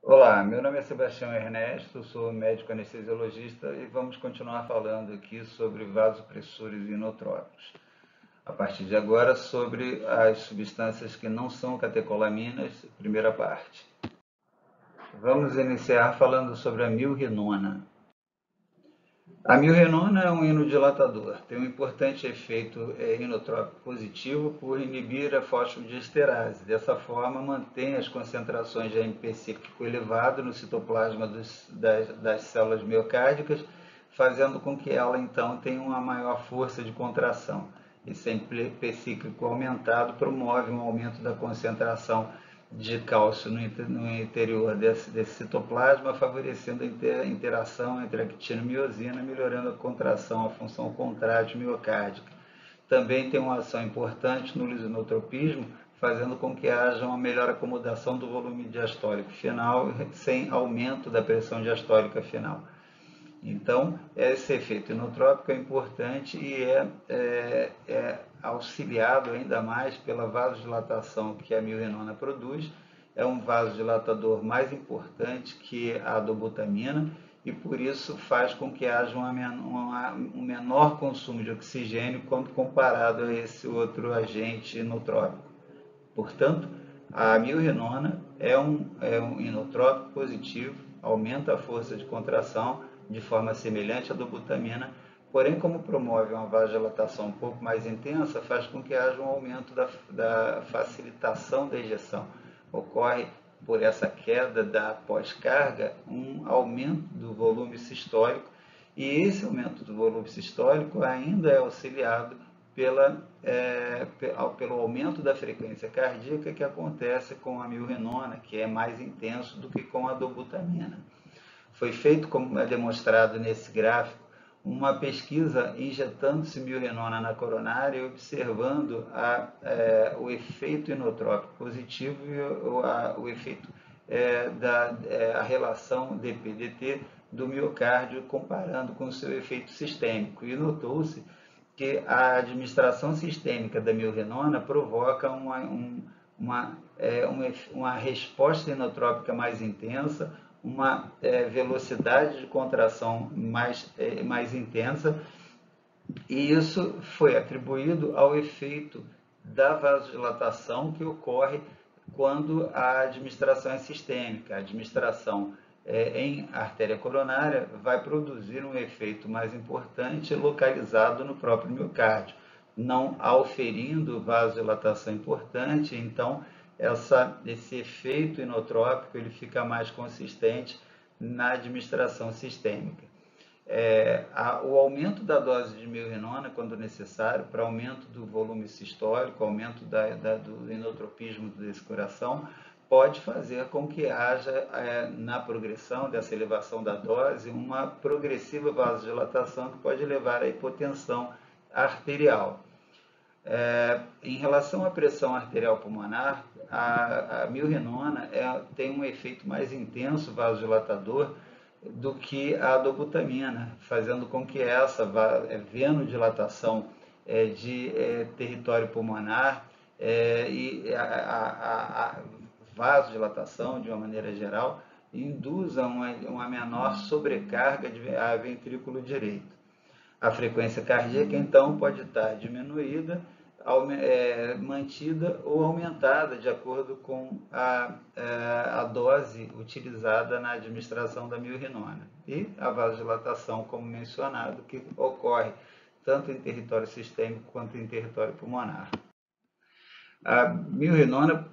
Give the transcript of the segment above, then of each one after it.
Olá, meu nome é Sebastião Ernesto, sou médico anestesiologista e vamos continuar falando aqui sobre vasopressores inotrópicos. A partir de agora, sobre as substâncias que não são catecolaminas, primeira parte. Vamos iniciar falando sobre a milrinona. A milrinona é um inodilatador, tem um importante efeito inotrópico positivo por inibir a fosfodiesterase. Dessa forma, mantém as concentrações de AMP cíclico elevado no citoplasma das células miocárdicas, fazendo com que ela então tenha uma maior força de contração. Esse AMP cíclico aumentado promove um aumento da concentração de cálcio no interior desse citoplasma, favorecendo a interação entre actina e miosina, melhorando a contração, a função contrátil miocárdica. Também tem uma ação importante no lisinotropismo, fazendo com que haja uma melhor acomodação do volume diastólico final, sem aumento da pressão diastólica final. Então, esse efeito inotrópico é importante e é auxiliado ainda mais pela vasodilatação que a milrinona produz. É um vasodilatador mais importante que a dobutamina e por isso faz com que haja um menor consumo de oxigênio quando comparado a esse outro agente inotrópico. Portanto, a milrinona é um inotrópico positivo, aumenta a força de contração de forma semelhante à dobutamina, porém, como promove uma vasodilatação um pouco mais intensa, faz com que haja um aumento da facilitação da ejeção. Ocorre, por essa queda da pós-carga, um aumento do volume sistólico, e esse aumento do volume sistólico ainda é auxiliado pelo aumento da frequência cardíaca que acontece com a milrinona, que é mais intenso do que com a dobutamina. Foi feito, como é demonstrado nesse gráfico, uma pesquisa injetando-se milrinona na coronária e observando o efeito inotrópico positivo e o efeito a relação DP-DT do miocárdio comparando com o seu efeito sistêmico. E notou-se que a administração sistêmica da milrinona provoca uma resposta inotrópica mais intensa, uma velocidade de contração mais intensa, e isso foi atribuído ao efeito da vasodilatação que ocorre quando a administração é sistêmica. A administração em artéria coronária vai produzir um efeito mais importante localizado no próprio miocárdio, não auferindo vasodilatação importante. Então, esse efeito inotrópico ele fica mais consistente na administração sistêmica. O aumento da dose de milrinona, quando necessário, para aumento do volume sistólico, aumento do inotropismo desse coração, pode fazer com que haja, na progressão dessa elevação da dose, uma progressiva vasodilatação que pode levar à hipotensão arterial. Em relação à pressão arterial pulmonar, a milrinona tem um efeito mais intenso vasodilatador do que a dobutamina, fazendo com que essa venodilatação de território pulmonar e a vasodilatação, de uma maneira geral, induza uma menor sobrecarga a ventrículo direito. A frequência cardíaca, então, pode estar diminuída, mantida ou aumentada de acordo com a dose utilizada na administração da milrinona. E a vasodilatação, como mencionado, que ocorre tanto em território sistêmico quanto em território pulmonar. A milrinona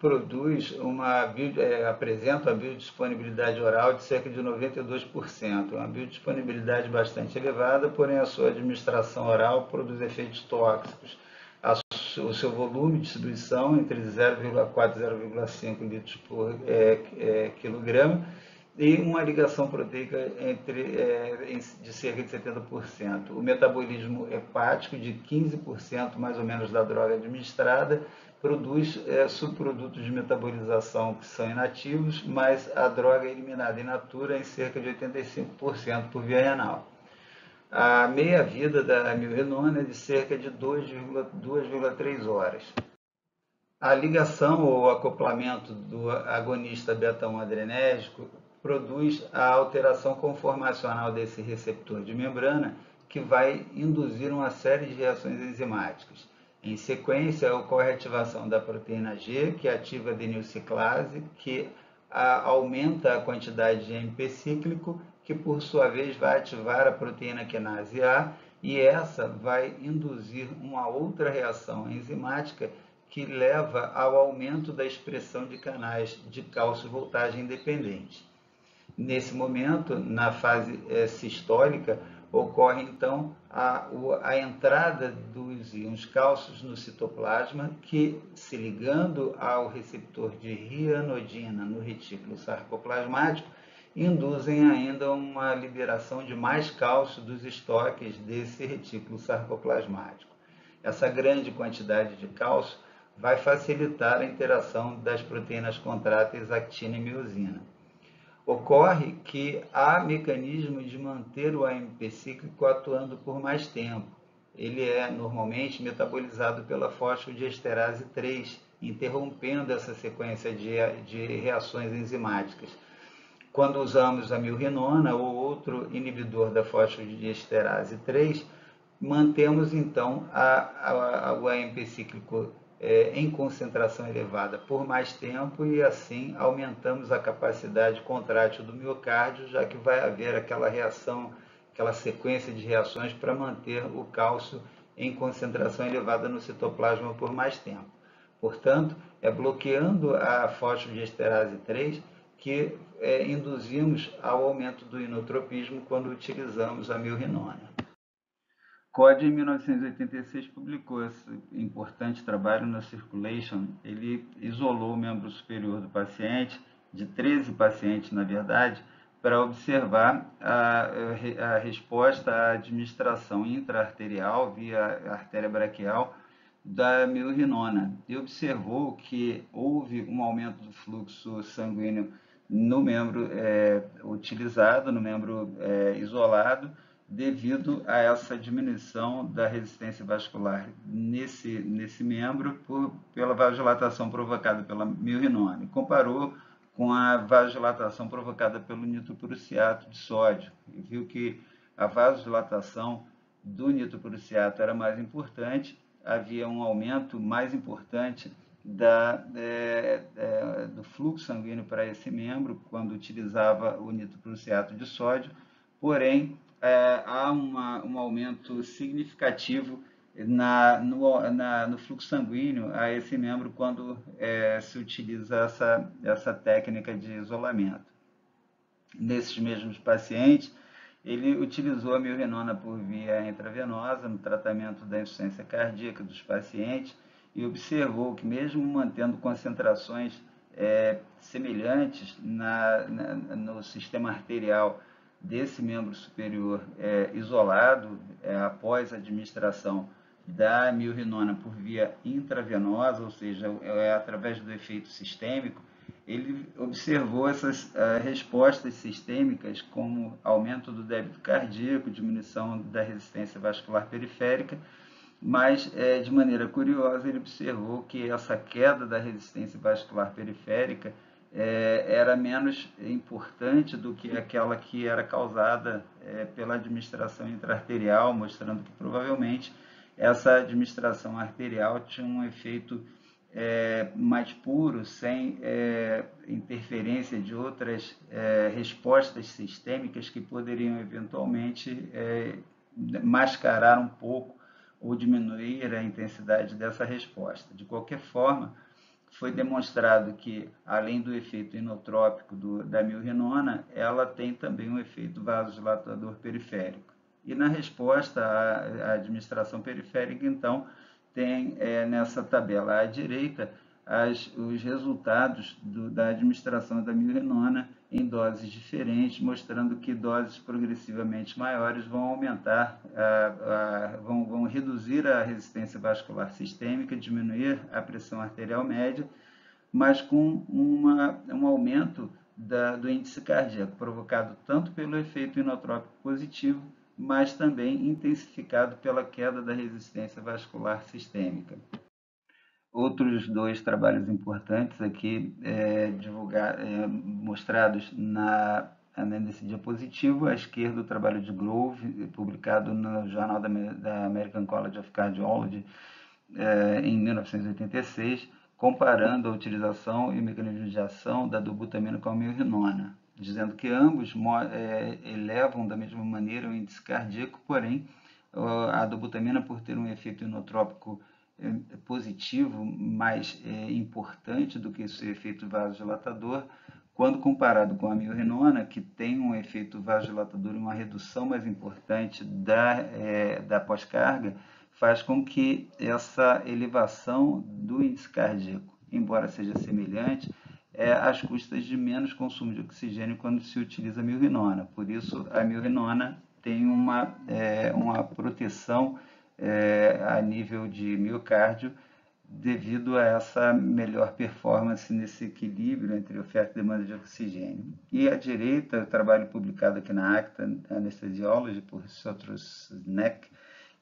apresenta uma biodisponibilidade oral de cerca de 92%, uma biodisponibilidade bastante elevada, porém a sua administração oral produz efeitos tóxicos. O seu volume de distribuição entre 0,4 e 0,5 litros por quilograma e uma ligação proteica de cerca de 70%. O metabolismo hepático de 15% mais ou menos da droga administrada produz subprodutos de metabolização que são inativos, mas a droga é eliminada in natura em cerca de 85% por via renal. A meia-vida da milrinona é de cerca de 2,3 horas. A ligação ou acoplamento do agonista beta-1 adrenérgico produz a alteração conformacional desse receptor de membrana, que vai induzir uma série de reações enzimáticas. Em sequência, ocorre a ativação da proteína G, que ativa a adenilciclase, que aumenta a quantidade de AMP cíclico, que por sua vez vai ativar a proteína quinase A, e essa vai induzir uma outra reação enzimática que leva ao aumento da expressão de canais de cálcio voltagem independente. Nesse momento, na fase sistólica, ocorre então a entrada dos íons cálcios no citoplasma, que, se ligando ao receptor de rianodina no retículo sarcoplasmático, induzem ainda uma liberação de mais cálcio dos estoques desse retículo sarcoplasmático. Essa grande quantidade de cálcio vai facilitar a interação das proteínas contráteis actina e miosina. Ocorre que há mecanismo de manter o AMP cíclico atuando por mais tempo. Ele é normalmente metabolizado pela fosfodiesterase 3, interrompendo essa sequência de reações enzimáticas. Quando usamos a milrinona ou outro inibidor da fosfodiesterase 3, mantemos então o AMP cíclico em concentração elevada por mais tempo e assim aumentamos a capacidade contrátil do miocárdio, já que vai haver aquela reação, aquela sequência de reações para manter o cálcio em concentração elevada no citoplasma por mais tempo. Portanto, é bloqueando a fosfodiesterase 3 que induzimos ao aumento do inotropismo quando utilizamos a milrinona. Code, em 1986, publicou esse importante trabalho na Circulation. Ele isolou o membro superior do paciente, de 13 pacientes, na verdade, para observar a resposta à administração intraarterial, via artéria braquial, da milrinona. E observou que houve um aumento do fluxo sanguíneo no membro utilizado, no membro isolado, devido a essa diminuição da resistência vascular nesse membro pela vasodilatação provocada pela milrinona. Comparou com a vasodilatação provocada pelo nitroprussiato de sódio e viu que a vasodilatação do nitroprussiato era mais importante, havia um aumento mais importante do fluxo sanguíneo para esse membro quando utilizava o nitroprussiato de sódio, porém há um aumento significativo no fluxo sanguíneo a esse membro quando se utiliza essa técnica de isolamento. Nesses mesmos pacientes, ele utilizou a milrinona por via intravenosa no tratamento da insuficiência cardíaca dos pacientes e observou que, mesmo mantendo concentrações semelhantes no sistema arterial desse membro superior isolado, após a administração da milrinona por via intravenosa, ou seja, através do efeito sistêmico, ele observou essas respostas sistêmicas como aumento do débito cardíaco, diminuição da resistência vascular periférica, mas, de maneira curiosa, ele observou que essa queda da resistência vascular periférica era menos importante do que aquela que era causada pela administração intraarterial, mostrando que provavelmente essa administração arterial tinha um efeito mais puro, sem interferência de outras respostas sistêmicas que poderiam eventualmente mascarar um pouco ou diminuir a intensidade dessa resposta. De qualquer forma, foi demonstrado que, além do efeito inotrópico da milrinona, ela tem também um efeito vasodilatador periférico. E na resposta à administração periférica, então, tem nessa tabela à direita os resultados da administração da milrinona em doses diferentes, mostrando que doses progressivamente maiores vão aumentar, vão reduzir a resistência vascular sistêmica, diminuir a pressão arterial média, mas com um aumento do índice cardíaco, provocado tanto pelo efeito inotrópico positivo, mas também intensificado pela queda da resistência vascular sistêmica. Outros dois trabalhos importantes aqui mostrados nesse diapositivo. À esquerda, o trabalho de Grove, publicado no Jornal da American College of Cardiology em 1986, comparando a utilização e o mecanismo de ação da dobutamina com a milrinona, dizendo que ambos elevam da mesma maneira o índice cardíaco, porém a dobutamina, por ter um efeito inotrópico positivo mais importante do que seu efeito vasodilatador, quando comparado com a milrinona, que tem um efeito vasodilatador e uma redução mais importante da pós-carga, faz com que essa elevação do índice cardíaco, embora seja semelhante, às custas de menos consumo de oxigênio quando se utiliza a milrinona. Por isso, a milrinona tem uma proteção a nível de miocárdio, devido a essa melhor performance nesse equilíbrio entre oferta e demanda de oxigênio. E à direita, o trabalho publicado aqui na Acta Anesthesiology por Sotrusnek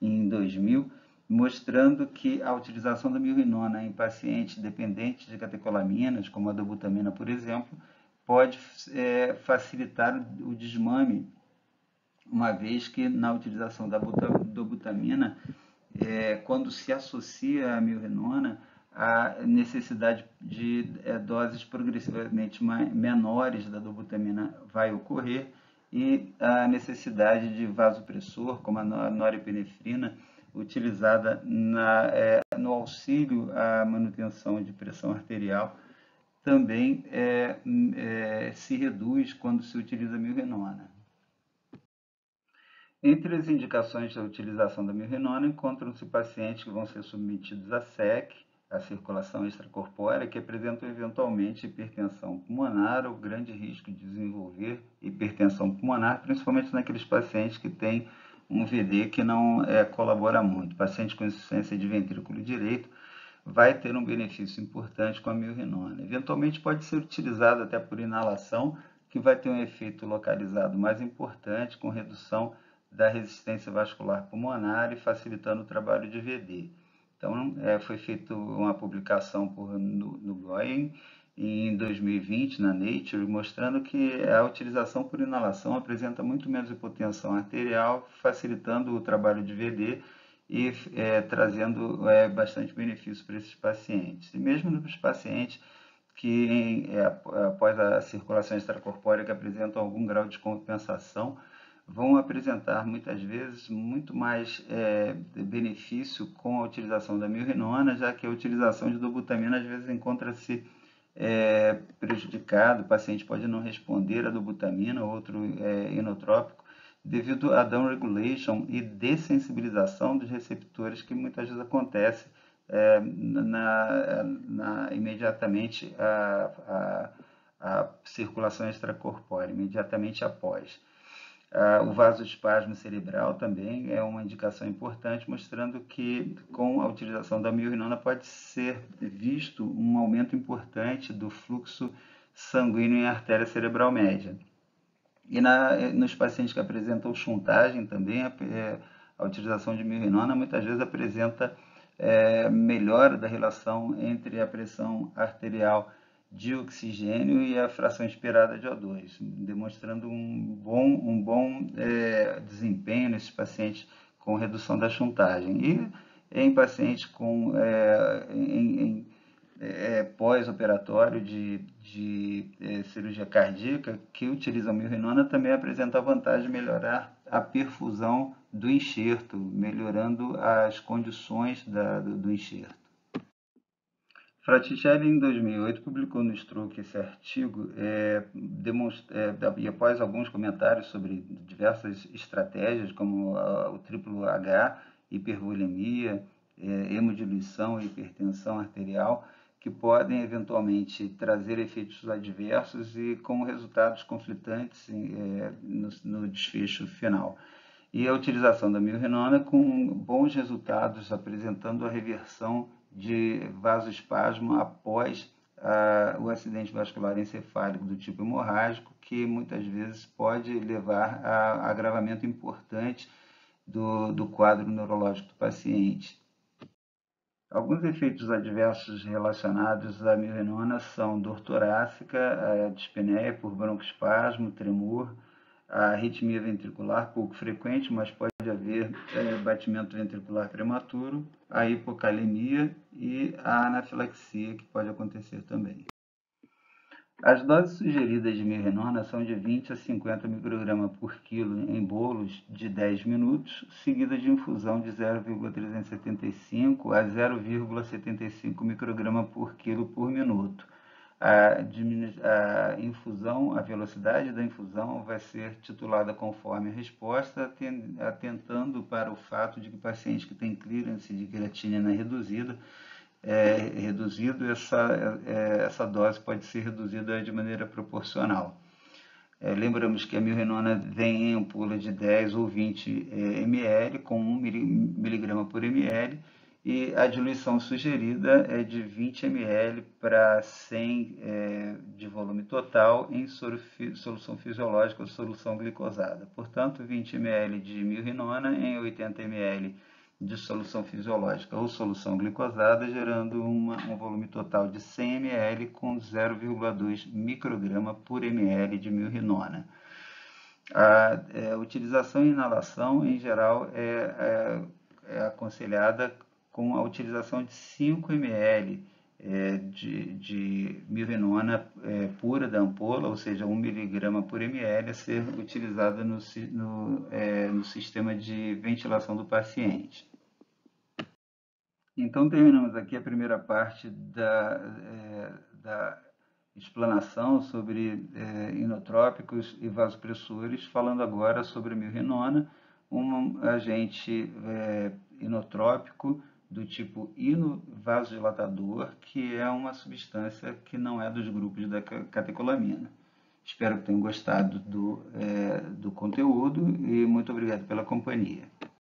em 2000, mostrando que a utilização da milrinona em pacientes dependentes de catecolaminas, como a dobutamina, por exemplo, pode facilitar o desmame, uma vez que na utilização da dobutamina, quando se associa a milrinona, a necessidade de doses progressivamente menores da dobutamina vai ocorrer, e a necessidade de vasopressor, como a norepinefrina, utilizada no auxílio à manutenção de pressão arterial, também se reduz quando se utiliza a milrinona. Entre as indicações da utilização da milrinona, encontram-se pacientes que vão ser submetidos a SEC, a circulação extracorpórea, que apresentam eventualmente hipertensão pulmonar ou grande risco de desenvolver hipertensão pulmonar, principalmente naqueles pacientes que têm um VD que não colabora muito. Paciente com insuficiência de ventrículo direito vai ter um benefício importante com a milrinona. Eventualmente pode ser utilizado até por inalação, que vai ter um efeito localizado mais importante, com redução da resistência vascular pulmonar e facilitando o trabalho de VD. Então, foi feita uma publicação por Nguyen em 2020 na Nature, mostrando que a utilização por inalação apresenta muito menos hipotensão arterial, facilitando o trabalho de VD e trazendo bastante benefício para esses pacientes. E mesmo nos pacientes que, após a circulação extracorpórea, que apresentam algum grau de compensação, vão apresentar muitas vezes muito mais benefício com a utilização da milrinona, já que a utilização de dobutamina às vezes encontra-se prejudicado, o paciente pode não responder a dobutamina ou outro inotrópico, devido à downregulation e dessensibilização dos receptores, que muitas vezes acontece imediatamente a circulação extracorpórea, imediatamente após. O vasoespasmo cerebral também é uma indicação importante, mostrando que com a utilização da milrinona pode ser visto um aumento importante do fluxo sanguíneo em artéria cerebral média. E nos pacientes que apresentam chuntagem também, a utilização de milrinona muitas vezes apresenta melhora da relação entre a pressão arterial de oxigênio e a fração inspirada de O2, demonstrando um bom desempenho nesses pacientes com redução da chuntagem. E em pacientes com pós-operatório de cirurgia cardíaca que utilizam milrinona, também apresenta a vantagem de melhorar a perfusão do enxerto, melhorando as condições do enxerto. Fraticelli, em 2008, publicou no Stroke esse artigo e após alguns comentários sobre diversas estratégias, como o triplo H, hipervolemia, hemodiluição e hipertensão arterial, que podem eventualmente trazer efeitos adversos e com resultados conflitantes no desfecho final. E a utilização da milrinona com bons resultados, apresentando a reversão de vasoespasmo após o acidente vascular encefálico do tipo hemorrágico, que muitas vezes pode levar a agravamento importante do quadro neurológico do paciente. Alguns efeitos adversos relacionados à milrinona são dor torácica, a dispneia por broncoespasmo, tremor, a arritmia ventricular pouco frequente, mas pode haver batimento ventricular prematuro, a hipocalemia e a anafilaxia, que pode acontecer também. As doses sugeridas de milrinona são de 20 a 50 microgramas por quilo em bolos de 10 minutos, seguida de infusão de 0,375 a 0,75 microgramas por quilo por minuto. A infusão, a velocidade da infusão vai ser titulada conforme a resposta, atentando para o fato de que pacientes que têm clearance de creatinina reduzido, essa dose pode ser reduzida de maneira proporcional. Lembramos que a milrinona vem em ampula de 10 ou 20 ml, com 1 mg por ml, e a diluição sugerida é de 20 ml para 100 de volume total em solução fisiológica ou solução glicosada. Portanto, 20 ml de milrinona em 80 ml de solução fisiológica ou solução glicosada, gerando um volume total de 100 ml com 0,2 micrograma por ml de milrinona. A utilização e inalação, em geral, é aconselhada com a utilização de 5 ml de milrinona pura da ampola, ou seja, 1 mg por ml, a ser utilizada no sistema de ventilação do paciente. Então, terminamos aqui a primeira parte da explanação sobre inotrópicos e vasopressores, falando agora sobre a milrinona, um agente inotrópico do tipo inovasodilatador, que é uma substância que não é dos grupos da catecolamina. Espero que tenham gostado do conteúdo e muito obrigado pela companhia.